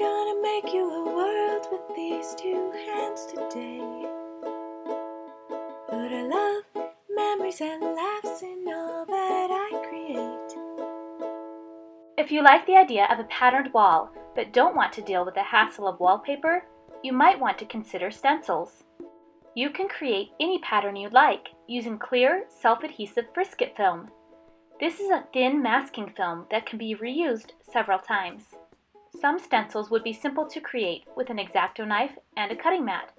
gonna make you a world with these two hands today. Put a love, memories and laughs in all that I create. If you like the idea of a patterned wall but don't want to deal with the hassle of wallpaper, you might want to consider stencils. You can create any pattern you'd like using clear, self-adhesive frisket film. This is a thin masking film that can be reused several times. Some stencils would be simple to create with an X-Acto knife and a cutting mat.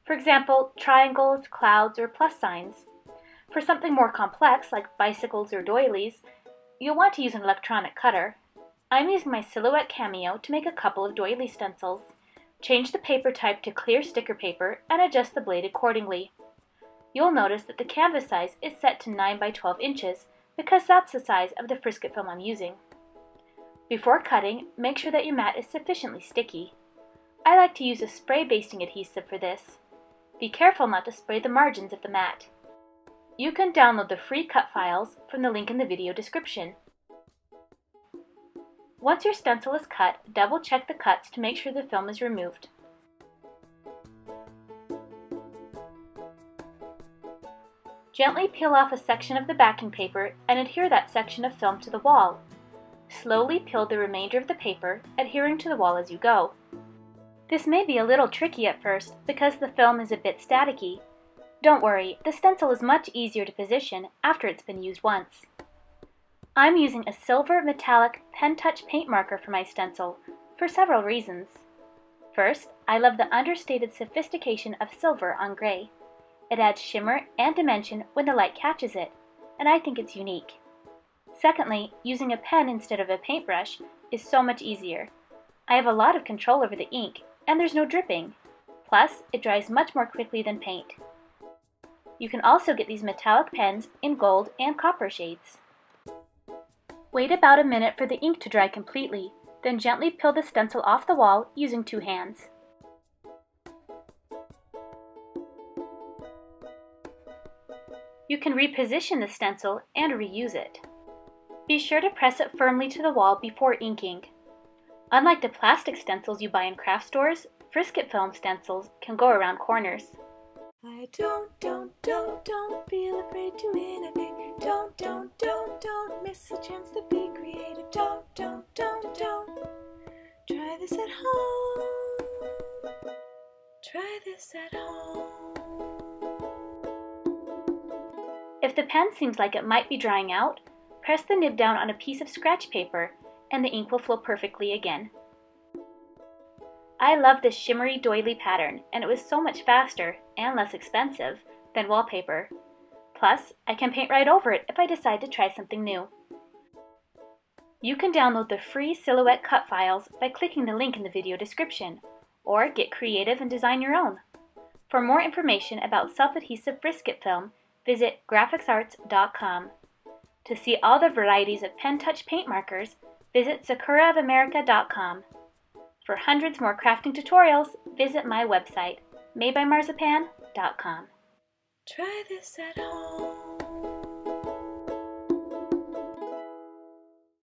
For example, triangles, clouds, or plus signs. For something more complex like bicycles or doilies, you'll want to use an electronic cutter. I'm using my Silhouette Cameo to make a couple of doily stencils. Change the paper type to clear sticker paper and adjust the blade accordingly. You'll notice that the canvas size is set to 9 by 12 inches because that's the size of the frisket film I'm using. Before cutting, make sure that your mat is sufficiently sticky. I like to use a spray basting adhesive for this. Be careful not to spray the margins of the mat. You can download the free cut files from the link in the video description. Once your stencil is cut, double check the cuts to make sure the film is removed. Gently peel off a section of the backing paper and adhere that section of film to the wall. Slowly peel the remainder of the paper, adhering to the wall as you go. This may be a little tricky at first because the film is a bit staticky. Don't worry, the stencil is much easier to position after it's been used once. I'm using a silver metallic pen touch paint marker for my stencil for several reasons. First, I love the understated sophistication of silver on gray. It adds shimmer and dimension when the light catches it, and I think it's unique. Secondly, using a pen instead of a paintbrush is so much easier. I have a lot of control over the ink, and there's no dripping. Plus, it dries much more quickly than paint. You can also get these metallic pens in gold and copper shades. Wait about a minute for the ink to dry completely, then gently peel the stencil off the wall using two hands. You can reposition the stencil and reuse it. Be sure to press it firmly to the wall before inking. Unlike the plastic stencils you buy in craft stores, frisket film stencils can go around corners. I don't feel afraid to innovate. Don't miss a chance to be creative. Don't. Try this at home. Try this at home. If the pen seems like it might be drying out, press the nib down on a piece of scratch paper and the ink will flow perfectly again. I love this shimmery doily pattern, and it was so much faster and less expensive than wallpaper. Plus, I can paint right over it if I decide to try something new. You can download the free Silhouette cut files by clicking the link in the video description, or get creative and design your own. For more information about self-adhesive frisket film, visit grafixarts.com. To see all the varieties of pen touch paint markers, visit sakuraofamerica.com. For hundreds more crafting tutorials, visit my website, madebymarzipan.com. Try this at home.